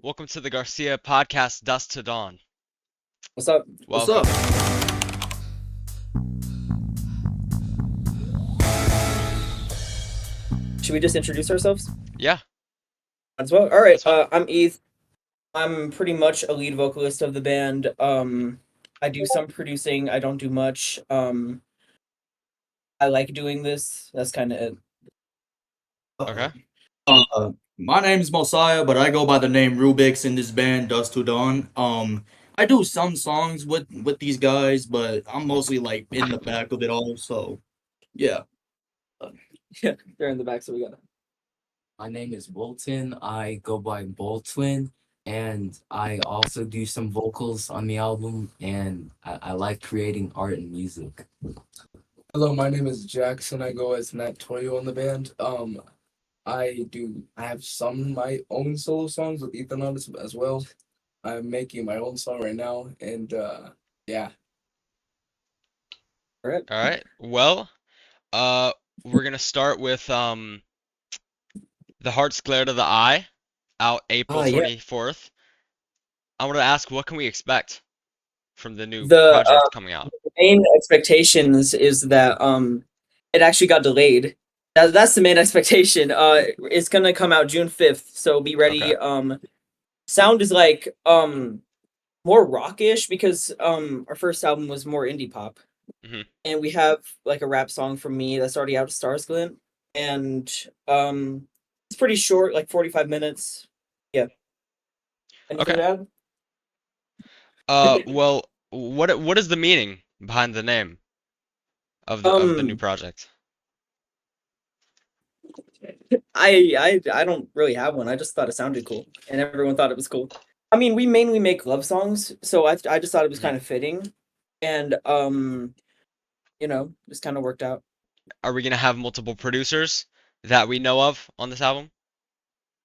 Welcome to the Gxrcia podcast, Dusk to Dawn. What's up? What's Welcome. up? Should we just introduce ourselves Yeah, as well? All right. that's fine. I'm Eth. I'm pretty much a lead vocalist of the band. I do some producing. I don't do much. I like doing this. That's kind of it. Okay. My name is Mosiah, but I go by the name Rubix in this band, Dust to Dawn. I do some songs with these guys, but I'm mostly like in the back of it all. So yeah. Yeah, they're in the back, so we got it. My name is Bolton. I go by Boltwin, and I also do some vocals on the album, and I like creating art and music. Hello, my name is Jackson. I go as Nat Toyo in the band. I have some my own solo songs with Ethan on this as well. I'm making my own song right now, and yeah. All right. All right. Well, we're gonna start with The Heart's Glare to the Eye, out April Yeah. 24th. I want to ask, what can we expect from the new The project coming out? main expectations is that it actually got delayed. That's the main expectation. It's gonna come out June 5th, so be ready. Okay. Sound is like more rockish because our first album was more indie pop. Mhm. And we have like a rap song from me that's already out, Stars Glint, and it's pretty short, like 45 minutes. Yeah. Anything Okay. to add? Well, what is the meaning behind the name of the new project? I don't really have one. I just thought it sounded cool, and everyone thought it was cool. I mean, we mainly make love songs, so I just thought it was kind of fitting, and just kind of worked out. Are we gonna have multiple producers that we know of on this album?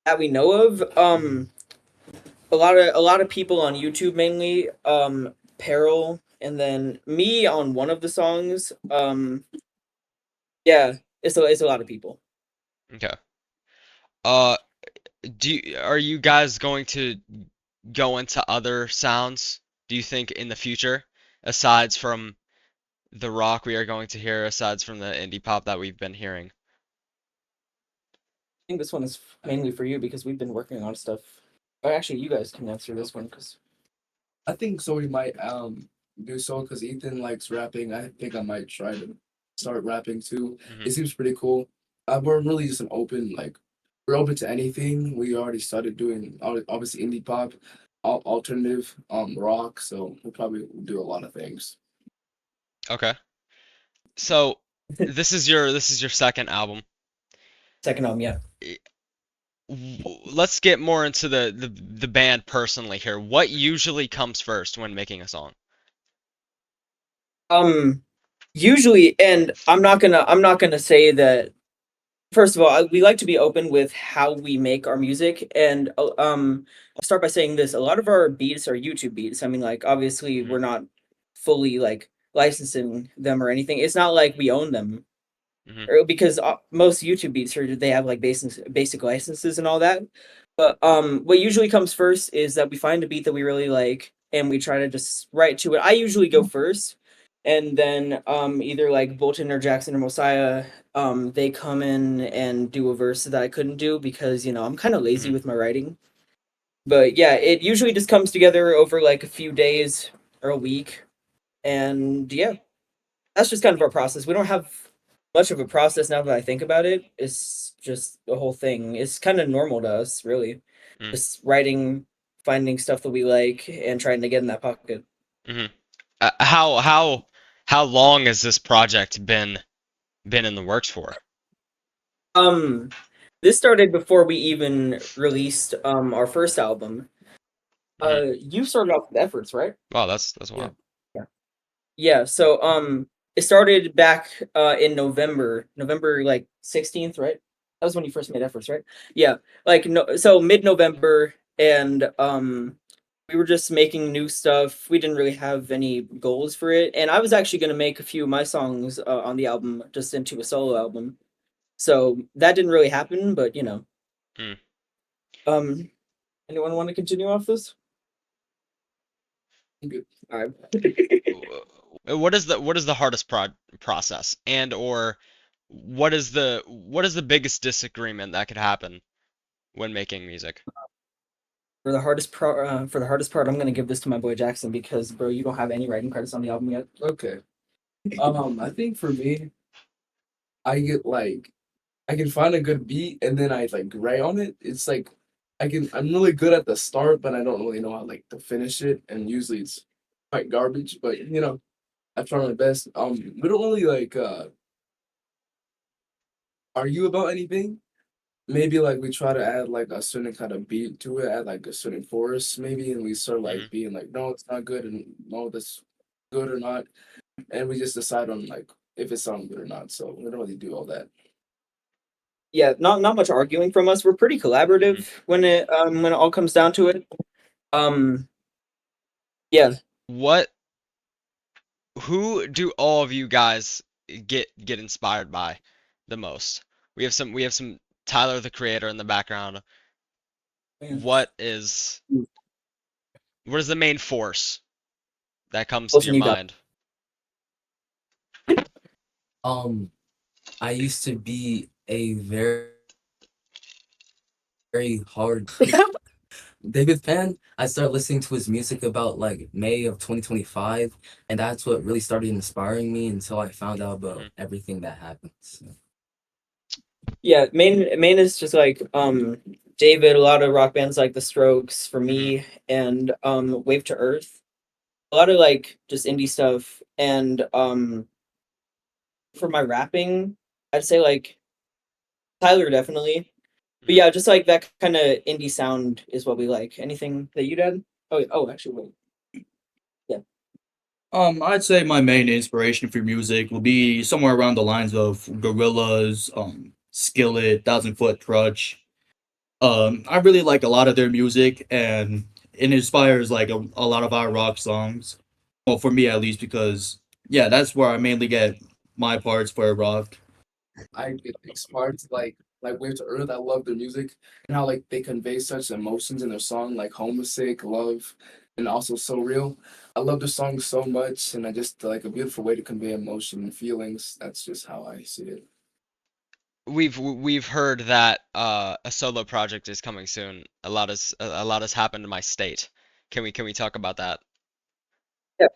That we know of, a lot of people on YouTube mainly, Peril, and then me on one of the songs. Yeah, it's a lot of people. Okay. Uh, are you guys going to go into other sounds, do you think, in the future, aside from the rock we are going to hear, aside from the indie pop that we've been hearing? I think this one is mainly for you because we've been working on stuff. Or actually, you guys can answer this one because I think so. We might do so because Ethan likes rapping. I think I might try to start rapping too. Mhm. It seems pretty cool. We're really just we're open to anything. We already started doing obviously indie pop, alternative, rock. So we'll probably do a lot of things. Okay. So this is your second album. second album, yeah. Let's get more into the band personally here. What usually comes first when making a song? Usually, and I'm not gonna say that. First of all, we like to be open with how we make our music, and I'll start by saying this: a lot of our beats are YouTube beats. I mean, like obviously, Mhm. we're not fully like licensing them or anything. It's not like we own them, Mhm. or because most YouTube beats are they have like basic licenses and all that. But what usually comes first is that we find a beat that we really like, and we try to just write to it. I usually go first, and then either like Bolton or Jackson or Mosiah, they come in and do a verse that I couldn't do because I'm kind of lazy Mhm. with my writing. But yeah, it usually just comes together over like a few days or a week, and yeah, that's just kind of our process. We don't have much of a process now that I think about it. It's just the whole thing. It's kind of normal to us, really. Mm. Just writing, finding stuff that we like, and trying to get in that pocket. Mhm. How long has this project been in the works for? Um, this started before we even released our first album. Mhm. You started off with efforts, right? Wow, that's Yeah. wild. Yeah. So it started back in November like 16th, right? That was when you first made efforts, right? Yeah. Like no, so mid-November, and we were just making new stuff. We didn't really have any goals for it, and I was actually gonna make a few of my songs on the album just into a solo album. So that didn't really happen, but Mm. um, Anyone want to continue off this? I'm good. All right. What is the hardest process, and or what is the biggest disagreement that could happen when making music? For the hardest part, I'm gonna give this to my boy Jackson because, bro, you don't have any writing credits on the album yet. Okay. I think for me, I get like I can find a good beat and then I like write on it. It's like I'm really good at the start, but I don't really know how like to finish it. And usually it's quite garbage, but I try my best. We don't really like argue about anything. Maybe like we try to add like a certain kind of beat to it, add like a certain chorus maybe, and we start Hmm. like being like, no, it's not good, and no, that's good or not, and we just decide on like if it sounds good or not. So we don't really do all that. Yeah, not much arguing from us. We're pretty Hmm. collaborative when it all comes down to it. Um, yeah, What who do all of you guys get inspired by the most? We have some Tyler the Creator in the background. man, What is the main force that comes to your Wilson, you got. mind? Um, I used to be a very hard David fan. I started listening to his music about like May of 2025, and that's what really started inspiring me until I found out about Hmm. everything that happened. So, Yeah, main is just like David. A lot of rock bands like The Strokes for Hmm. me, and Wave to Earth. A lot of like just indie stuff, and for my rapping, I'd say like Tyler definitely. But Hmm. yeah, just like that kind of indie sound is what we like. Anything that you'd add? Oh, actually, wait. Yeah. I'd say my main inspiration for music will be somewhere around the lines of Gorillas, Skillet, Thousand Foot Crutch. I really like a lot of their music, and it inspires like a lot of our rock songs. Well, for me at least, because yeah, that's where I mainly get my parts for rock. I get inspired to like Wave to Earth. I love their music and how like they convey such emotions in their song, like homesick, love, and also so real. I love the song so much, and I just like a beautiful way to convey emotion and feelings. That's just how I see it. We've heard that a solo project is coming soon. A lot has happened in my state. Can we talk about that? Yeah.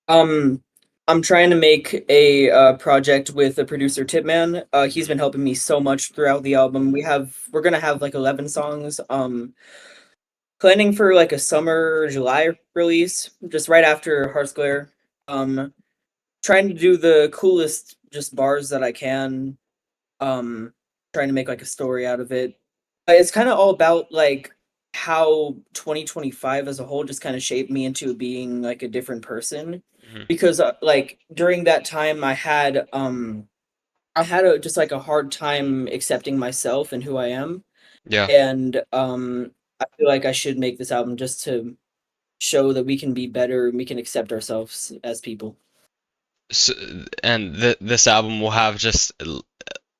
Um, I'm trying to make a project with the producer Tipman. He's Hmm. been helping me so much throughout the album. We're gonna have like 11 songs. Planning for like a summer July release, just right after Hearts Glare. Um, Trying to do the coolest just bars that I can. Um, Trying to make like a story out of it. It's kind of all about like how 2025 as a whole just kind of shaped me into being like a different person Hmm. because like during that time I had a just like a hard time accepting myself and who I am, Yeah. and I feel like I should make this album just to show that we can be better and we can accept ourselves as people. So, and this album will have just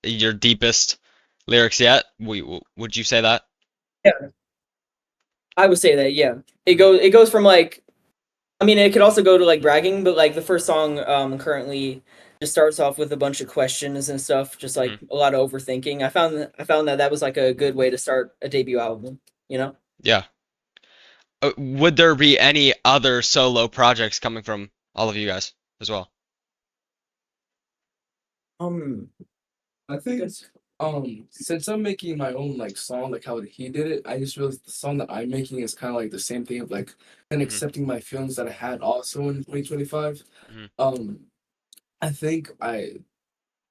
your deepest lyrics yet. Would you say that? Yeah, I would say that. Yeah, Hmm. it goes from like, I mean, it could also go to like bragging, but like the first song currently just starts off with a bunch of questions and stuff, just like Hmm. a lot of overthinking. I found that that was like a good way to start a debut album. You know. Yeah. Would there be any other solo projects coming from all of you guys as well? Um. I think since I'm making my own like song, like how he did it, I just realized the song that I'm making is kind of like the same thing of like and Hmm. accepting my feelings that I had also in 2025. Hmm. Um, I think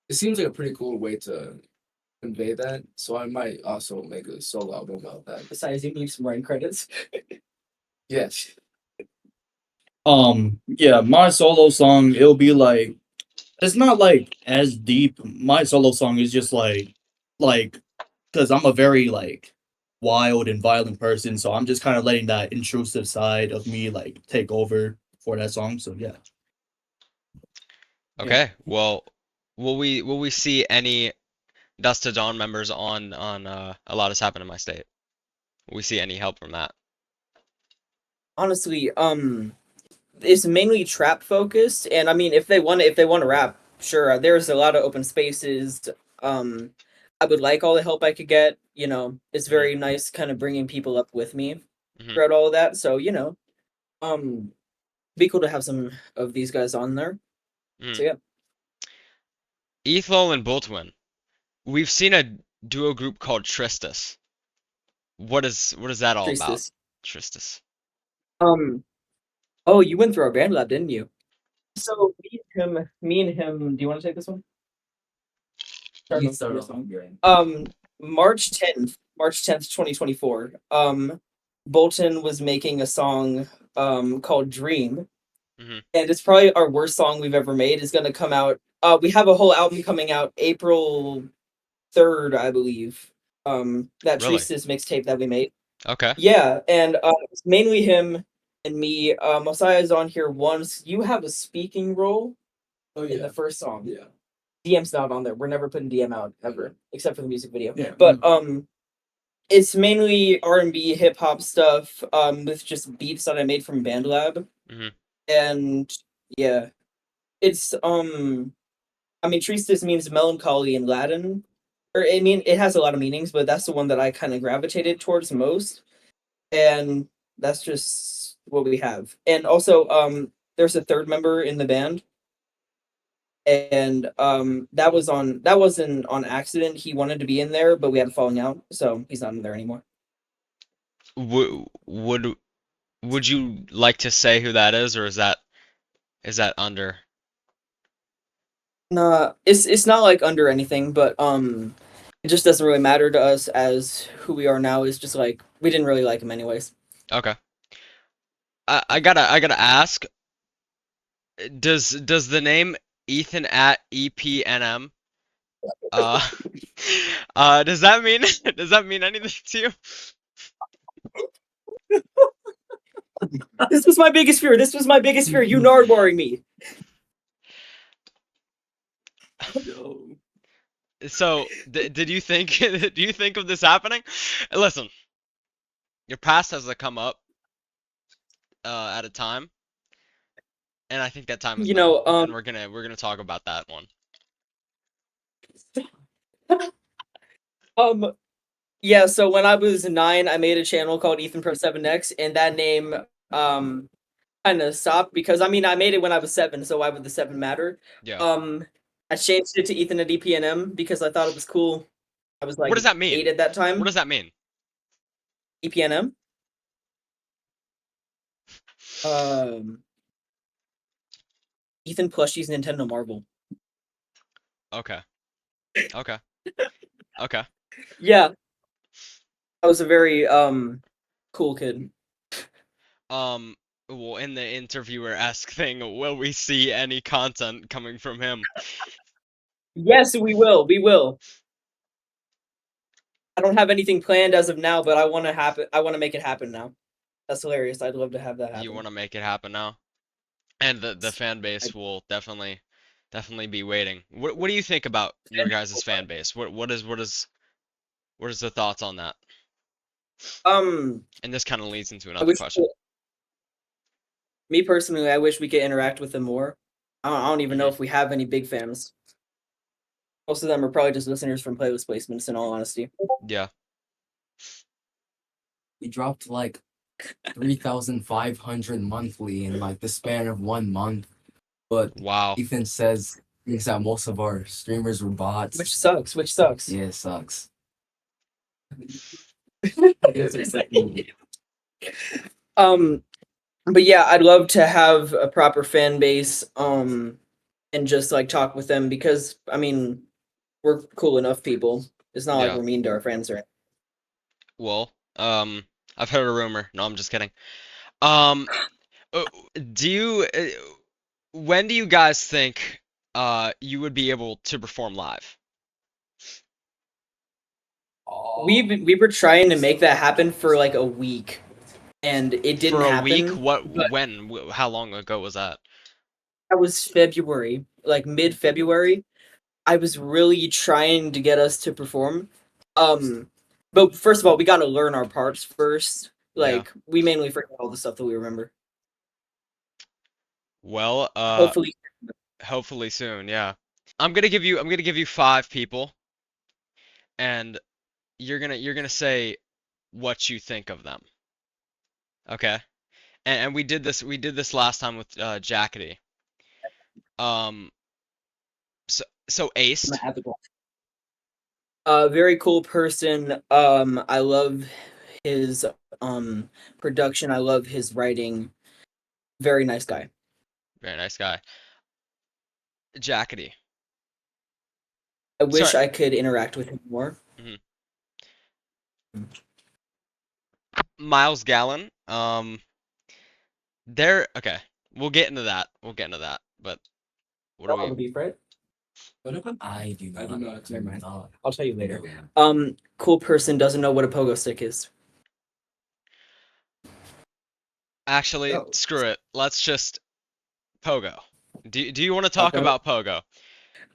it seems like a pretty cool way to convey that. So I might also make a solo album about that. Besides, you need some writing credits. Yes. Yeah, my solo song, it'll be like it's not like as deep. My solo song is just like because I'm a very like wild and violent person, so I'm just kind of letting that intrusive side of me like take over for that song. So yeah. Yeah. Okay. Well, will we see any Dust to Dawn members on A Lot Has Happened in My State? Will we see any help from that? Honestly, it's mainly trap focused, and I mean, if they want to rap, sure. There's a lot of open spaces. Um, I would like all the help I could get. You know, it's Mhm. very nice, kind of bringing people up with me Mhm. throughout all of that. So you know, um, be cool to have some of these guys on there. Mhm. So yeah, Ethel and Boltwin. We've seen a duo group called Tristus. What is that all trace about? this. Tristus. Um, oh, you went through our band lab, didn't you? So me and him. Do you want to take this one? Start You off start your off. song. Right. March 10th, 2024. Bolton was making a song called Dream, Mhm. and it's probably our worst song we've ever made. It's gonna come out. We have a whole album coming out April 3rd, I believe. That Really? Treesis mixtape that we made. Okay. Yeah, and it's mainly him and me. Mosiah's on here once. You have a speaking role Oh in yeah. the first song. Yeah. DM's not on there. We're never putting DM out ever, except for the music video. Yeah. But it's mainly R&B, hip hop stuff, with just beats that I made from BandLab, Mhm. and yeah, it's I mean, Tristis means melancholy in Latin, or I mean, it has a lot of meanings, but that's the one that I kind of gravitated towards most, and that's just what we have. And also, there's a third member in the band, and that wasn't on accident. He wanted to be in there, but we had a falling out, so he's not in there anymore. Would would you like to say who that is, or is that under? Nah, it's not like under anything, but it just doesn't really matter to us as who we are now. Is just like we didn't really like him anyways. Okay. I gotta ask, does the name Ethan at EPNM uh does that mean does that mean anything to you? This was my biggest fear. This was my biggest fear. You nardwaring me. Yo. So, did you think do you think of this happening? Listen, your past has to come up at a time, and I think that time is You now, know, and we're gonna talk about that one. um, yeah. So when I was 9, I made a channel called Ethan Pro 7X, and that name um kind of stopped because I mean I made it when I was 7, so why would the 7 matter? Yeah. Um, I changed it to Ethan at EPNM because I thought it was cool. I was What like does that 8 mean? at that What time. does that mean? EPNM. Um, Ethan plushies Nintendo Marvel. Okay. Okay. Okay. Yeah, I was a very cool kid. Um, well, in the interviewer-esque thing, will we see any content coming from him? Yes, we will. We will. I don't have anything planned as of now, but I want to happen. I want to make it happen now. That's hilarious. I'd love to have that You happen. want to make it happen now? And the fan I, base will definitely be waiting. What do you think about your guys' fan base? What is the thoughts on that? um, And this kind of leads into I another wish question. me personally, I wish we could interact with them more. I don't even know Hmm. if we have any big fans. Most of them are probably just listeners from playlist placements. In all honesty, Yeah. We dropped like 3,500 monthly in like the span of 1 month. But Wow. Ethan says thinks that most of our streamers were bots. which sucks. Which sucks. Yeah, it sucks. Um, but yeah, I'd love to have a proper fan base. And just like talk with them because I mean, we're cool enough people. It's not like Yeah. we're mean to our friends or. Well, I've heard a rumor. No, I'm just kidding. Um, uh, do you when do you guys think you would be able to perform live? We were trying to make that happen for like a week, and it didn't For a week? happen. What But when how long ago was that? that was February, like mid-February. I was really trying to get us to perform. Um, But first of all, we got to learn our parts first. Yeah. Like we mainly forget all the stuff that we remember. Well, Hopefully, soon, yeah. I'm gonna give you 5 people, and you're gonna say what you think of them. Okay? And we did this last time with Jackety. Um, so I'm Aced. gonna have to go. Very cool person. I love his production. I love his writing. Very nice guy. Very nice guy. Jackety. I wish Sorry. I could interact with him more. Mhm. Miles Gallen. Okay. We'll get into that. But what do Y'all have a we? beef, right? What about I do I do not. Never mind. not. I'll tell you later. No. Cool person doesn't know what a pogo stick is. Actually, Oh. screw it. Let's just Pogo. Do you want to talk Okay. about Pogo?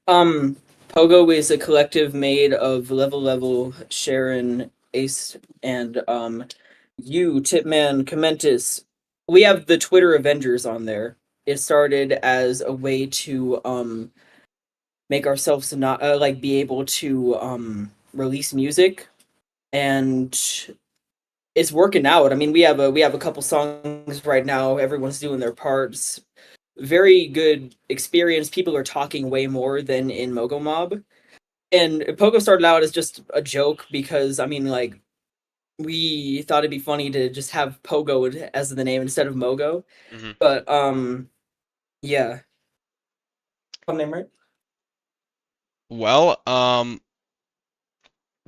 Pogo is a collective made of Level, Sharon, Ace, and you, Tipman, Commentus. We have the Twitter Avengers on there. It started as a way to make ourselves not like be able to release music, and it's working out. I mean, we have a couple songs right now. Everyone's doing their parts. Very good experience. People are talking way more than in Mogo Mob. And Pogo started out as just a joke because I mean, like, we thought it'd be funny to just have Pogo as the name instead of Mogo. Hmm. But yeah. Fun name, right? Well,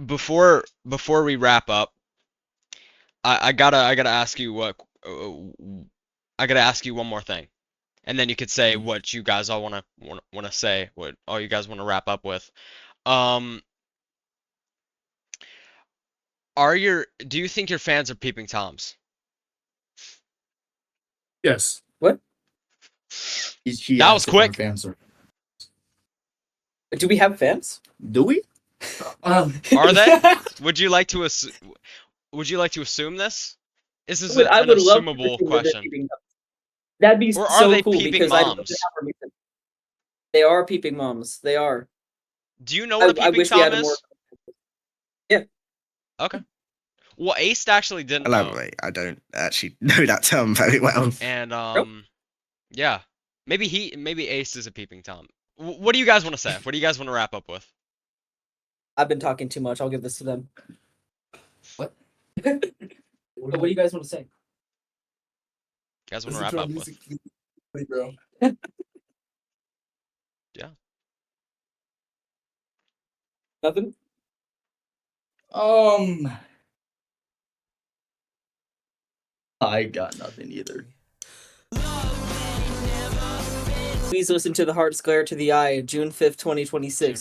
before we wrap up, I gotta ask you I gotta ask you one more thing, and then you could say what you guys all wanna say, what all you guys wanna wrap up with. Um, do you think your fans are peeping toms? Yes. What? He That was asked if our quick. fans are. Do we have fans? Do we? Are they? Would you like to assume this? This is I an would love to assumable assume that they're question. peeping toms. That'd be Or are so they cool peeping because I'd love to moms? have our music. They are peeping moms. They are. Do you know what a I peeping wish we tom had a more. is? Yeah. Okay. Well, Ace actually didn't know. Elaborate. I don't actually know that term very well. And Nope. yeah. Maybe Ace is a peeping tom. What do you guys want to say? What do you guys want to wrap up with? I've been talking too much. I'll give this to them. What? What do you guys want to say? You guys want to Listen wrap to our up music, with? bro. Yeah. Nothing? I got nothing either. Please listen to The Heart's Glare to the Eye, June 5th, 2026.